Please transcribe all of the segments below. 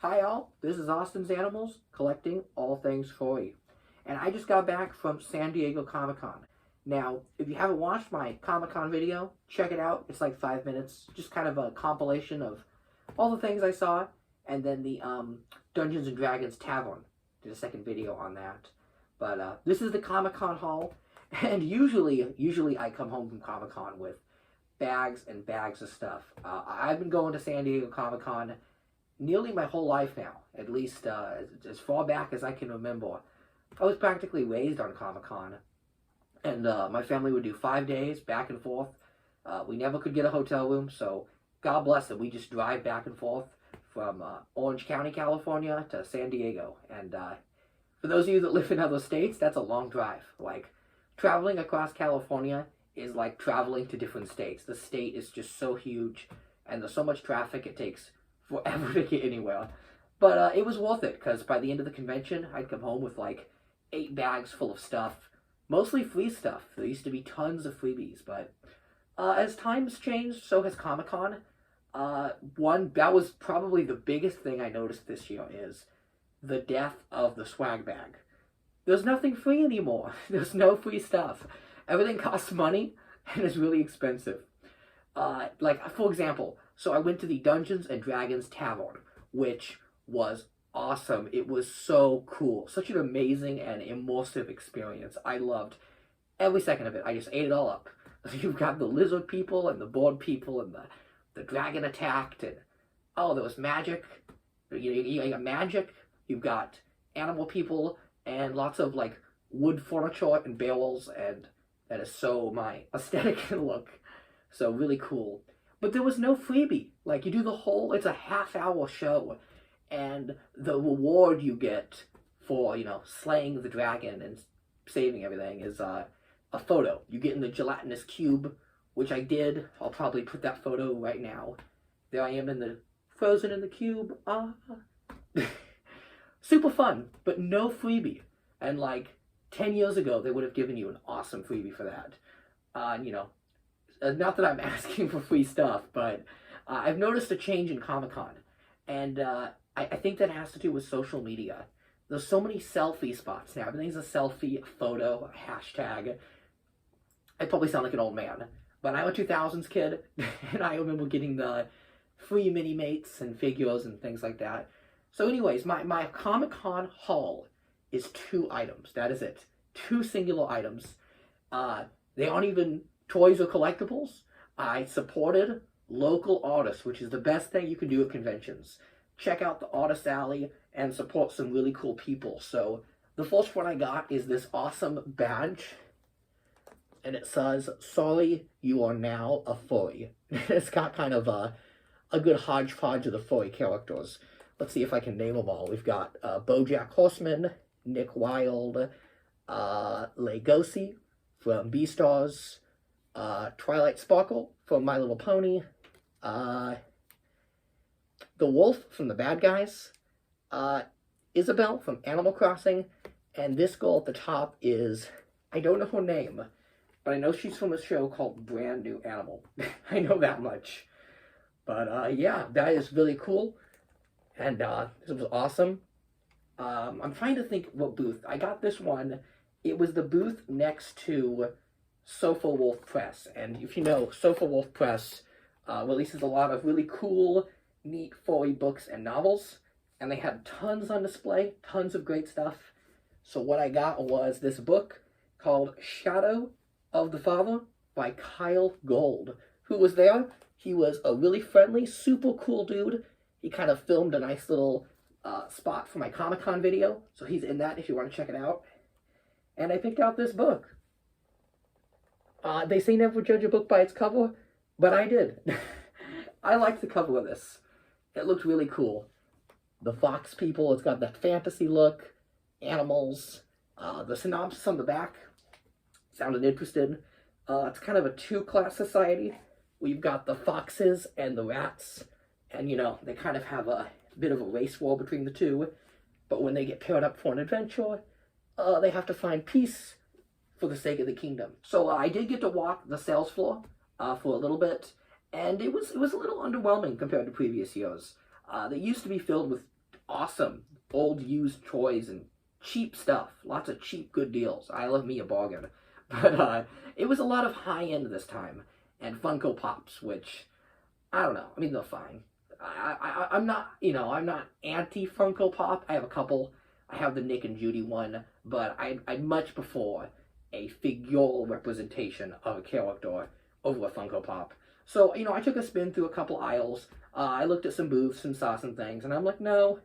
Hi all, this is Austin's Animals, collecting all things furry. And I just got back from San Diego Comic-Con. Now, if you haven't watched my Comic-Con video, check it out. It's like 5 minutes, just kind of a compilation of all the things I saw. And then the Dungeons & Dragons Tavern, did a second video on that. But this is the Comic-Con haul. And usually I come home from Comic-Con with bags and bags of stuff. I've been going to San Diego Comic-Con nearly my whole life now, at least as far back as I can remember. I was practically raised on Comic-Con, and my family would do 5 days back and forth. We never could get a hotel room, so God bless them. We just drive back and forth from Orange County, California to San Diego. And for those of you that live in other states, that's a long drive. Like, traveling across California is like traveling to different states. The state is just so huge, and there's so much traffic, it takes forever to get anywhere. But it was worth it, because by the end of the convention, I'd come home with like 8 bags full of stuff. Mostly free stuff. There used to be tons of freebies, but as times changed, so has Comic-Con. That was probably the biggest thing I noticed this year is the death of the swag bag. There's nothing free anymore. There's no free stuff. Everything costs money and is really expensive. Like, for example, so I went to the Dungeons & Dragons Tavern, which was awesome. It was so cool. Such an amazing and immersive experience. I loved every second of it. I just ate it all up. You've got the lizard people and the board people and the dragon attacked, and oh, there was magic. You got magic. You've got animal people and lots of like wood furniture and barrels, and that is so my aesthetic and look. So really cool. But there was no freebie. Like, you do the whole, it's a half-hour show, and the reward you get for, slaying the dragon and saving everything is a photo. You get in the gelatinous cube, which I did. I'll probably put that photo right now. There I am frozen in the cube. Super fun, but no freebie. And like 10 years ago, they would have given you an awesome freebie for that. Not that I'm asking for free stuff, but I've noticed a change in Comic-Con. And I think that has to do with social media. There's so many selfie spots now. Everything's a selfie, a photo, a hashtag. I probably sound like an old man, but I'm a 2000s kid, and I remember getting the free mini-mates and figures and things like that. So anyways, my Comic-Con haul is 2 items. That is it. 2 singular items. They aren't even toys or collectibles. I supported local artists, which is the best thing you can do at conventions. Check out the Artist Alley and support some really cool people. So the first one I got is this awesome badge, and it says, "Sorry, you are now a furry." It's got kind of a good hodgepodge of the furry characters. Let's see if I can name them all. We've got BoJack Horseman, Nick Wilde, Legosi from Beastars, Twilight Sparkle from My Little Pony, the Wolf from The Bad Guys, Isabel from Animal Crossing, and this girl at the top is, I don't know her name, but I know she's from a show called Brand New Animal. I know that much. But yeah, that is really cool, and this was awesome. I'm trying to think what booth. I got this one. It was the booth next to Sofa Wolf Press, and if you know, Sofa Wolf Press releases a lot of really cool, neat furry books and novels, and they had tons on display, tons of great stuff. So what I got was this book called Shadow of the Father by Kyle Gold. Who was there? He was a really friendly, super cool dude. He kind of filmed a nice little spot for my Comic-Con video, so he's in that if you want to check it out. And I picked out this book. They say never judge a book by its cover, but I did. I liked the cover of this. It looked really cool. The fox people, it's got that fantasy look, animals, the synopsis on the back sounded interesting. It's kind of a 2-class society. We've got the foxes and the rats, and they kind of have a bit of a race war between the two, but when they get paired up for an adventure, they have to find peace for the sake of the kingdom. So I did get to walk the sales floor for a little bit, and it was a little underwhelming compared to previous years. They used to be filled with awesome old used toys and cheap stuff. Lots of cheap, good deals. I love me a bargain. But it was a lot of high-end this time. And Funko Pops, which, I don't know. I mean, they're fine. I'm not, I'm not anti-Funko Pop. I have a couple. I have the Nick and Judy one. But I'd much prefer a figural representation of a character over a Funko Pop. So, I took a spin through a couple aisles. I looked at some booths and saw some things. And I'm like, no,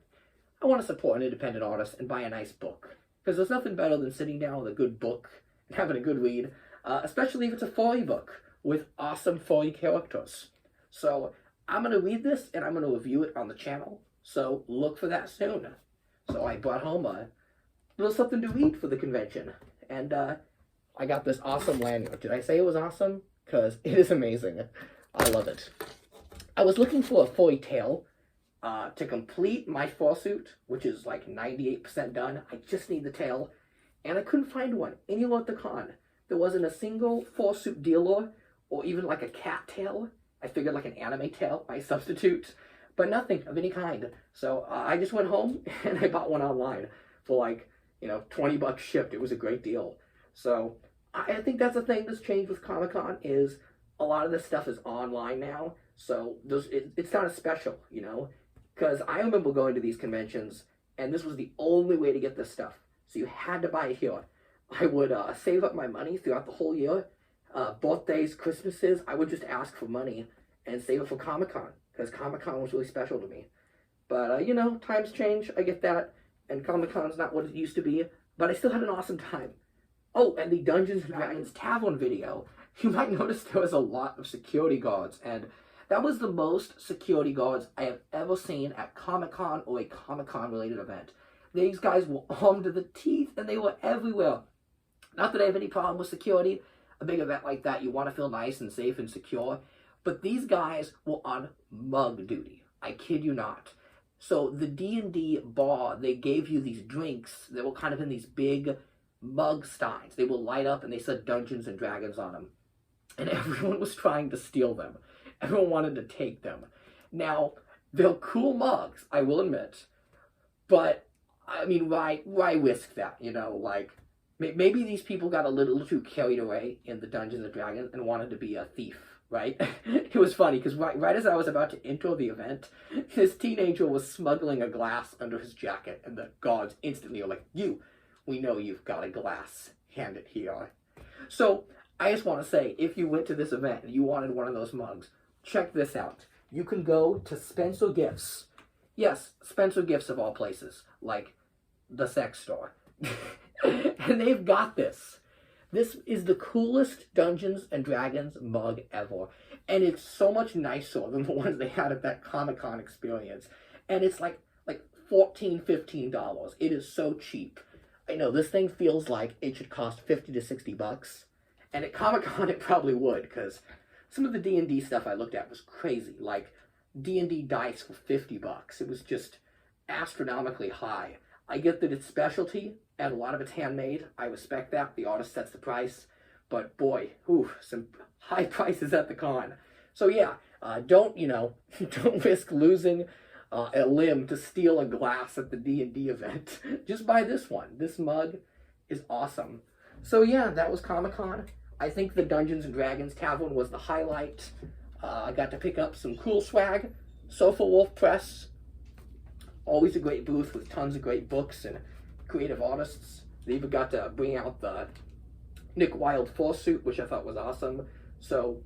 I want to support an independent artist and buy a nice book. Because there's nothing better than sitting down with a good book and having a good read. Especially if it's a furry book with awesome furry characters. So, I'm going to read this and I'm going to review it on the channel. So, look for that soon. So, I brought home a little something to read for the convention. And I got this awesome lanyard. Did I say it was awesome? Because it is amazing. I love it. I was looking for a furry tail to complete my fursuit, which is like 98% done. I just need the tail. And I couldn't find one anywhere at the con. There wasn't a single fursuit dealer or even like a cat tail. I figured like an anime tail might substitute. But nothing of any kind. So I just went home and I bought one online for like, $20 shipped. It was a great deal. So I think that's the thing that's changed with Comic-Con is a lot of this stuff is online now. So it's not as special, Because I remember going to these conventions and this was the only way to get this stuff. So you had to buy it here. I would save up my money throughout the whole year. Birthdays, Christmases, I would just ask for money and save it for Comic-Con. Because Comic-Con was really special to me. But, times change. I get that. And Comic-Con's not what it used to be. But I still had an awesome time. Oh, and the Dungeons & Dragons Tavern video. You might notice there was a lot of security guards. And that was the most security guards I have ever seen at Comic-Con or a Comic-Con related event. These guys were armed to the teeth and they were everywhere. Not that I have any problem with security. A big event like that, you want to feel nice and safe and secure. But these guys were on mug duty. I kid you not. So the D&D bar, they gave you these drinks that were kind of in these big mug steins. They will light up and they said Dungeons and Dragons on them. And everyone was trying to steal them. Everyone wanted to take them. Now, they're cool mugs, I will admit. But, I mean, why risk that, Maybe these people got a little too carried away in the Dungeons and Dragons and wanted to be a thief, right? It was funny, because right as I was about to enter the event, this teenager was smuggling a glass under his jacket, and the guards instantly were like, we know you've got a glass. Hand it here. So, I just want to say, if you went to this event and you wanted one of those mugs, check this out. You can go to Spencer Gifts. Yes, Spencer Gifts of all places, like the sex store. And they've got this. This is the coolest Dungeons and Dragons mug ever. And it's so much nicer than the ones they had at that Comic-Con experience. And it's like $14, $15. It is so cheap. I know, this thing feels like it should cost $50 to $60. And at Comic-Con it probably would, because some of the D&D stuff I looked at was crazy. Like D&D dice for $50. It was just astronomically high. I get that it's specialty, and a lot of it's handmade. I respect that. The artist sets the price. But boy, some high prices at the con. So yeah, don't risk losing a limb to steal a glass at the D&D event. Just buy this one. This mug is awesome. So yeah, that was Comic-Con. I think the Dungeons & Dragons Tavern was the highlight. I got to pick up some cool swag. Sofa Wolf Press. Always a great booth with tons of great books and creative artists. They even got to bring out the Nick Wilde fursuit, which I thought was awesome. So,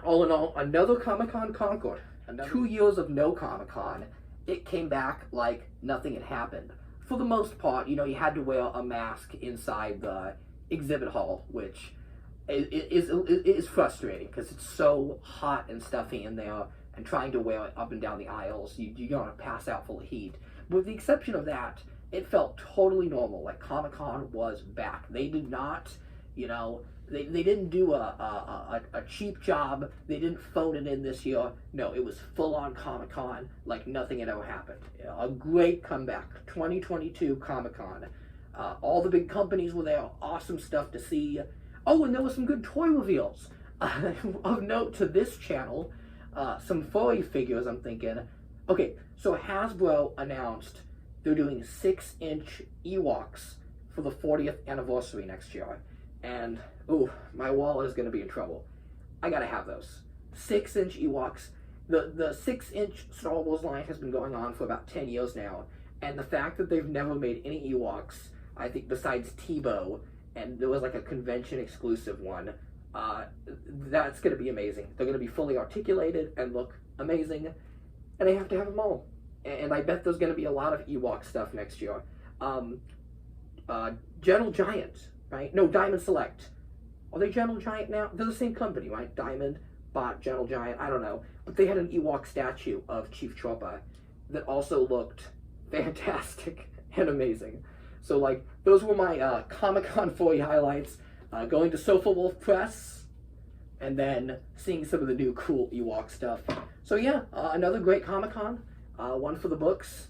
all in all, another Comic-Con conquered. 2 years of no Comic-Con, it came back like nothing had happened. For the most part, you had to wear a mask inside the exhibit hall, which is frustrating because it's so hot and stuffy in there, and trying to wear it up and down the aisles, you're going to pass out full of heat. But with the exception of that, it felt totally normal, like Comic-Con was back. They did not, they didn't do a cheap job. They didn't phone it in this year. No, it was full-on Comic-Con, like nothing had ever happened. A great comeback, 2022 Comic-Con. All the big companies were there, awesome stuff to see. Oh, and there were some good toy reveals. Of note to this channel, some furry figures, I'm thinking. Okay, so Hasbro announced they're doing 6-inch Ewoks for the 40th anniversary next year. And, ooh, my wallet is going to be in trouble. I gotta have those. 6-inch Ewoks. The 6-inch Star Wars line has been going on for about 10 years now. And the fact that they've never made any Ewoks, I think besides Tebow, and there was like a convention exclusive one, that's going to be amazing. They're going to be fully articulated and look amazing. And I have to have them all. And I bet there's going to be a lot of Ewok stuff next year. Gentle Giant, right? No, Diamond Select. Are they Gentle Giant now? They're the same company, right? Diamond bought Gentle Giant. I don't know. But they had an Ewok statue of Chief Choppa that also looked fantastic and amazing. So, like, those were my Comic-Con 40 highlights. Going to Sofa Wolf Press, and then seeing some of the new cool Ewok stuff. So yeah, another great Comic-Con. One for the books.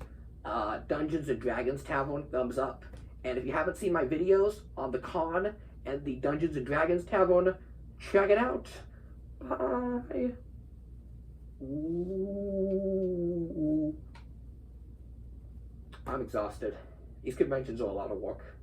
Dungeons and Dragons Tavern, thumbs up. And if you haven't seen my videos on the con and the Dungeons and Dragons Tavern, check it out. Bye. Ooh. I'm exhausted. These conventions are a lot of work.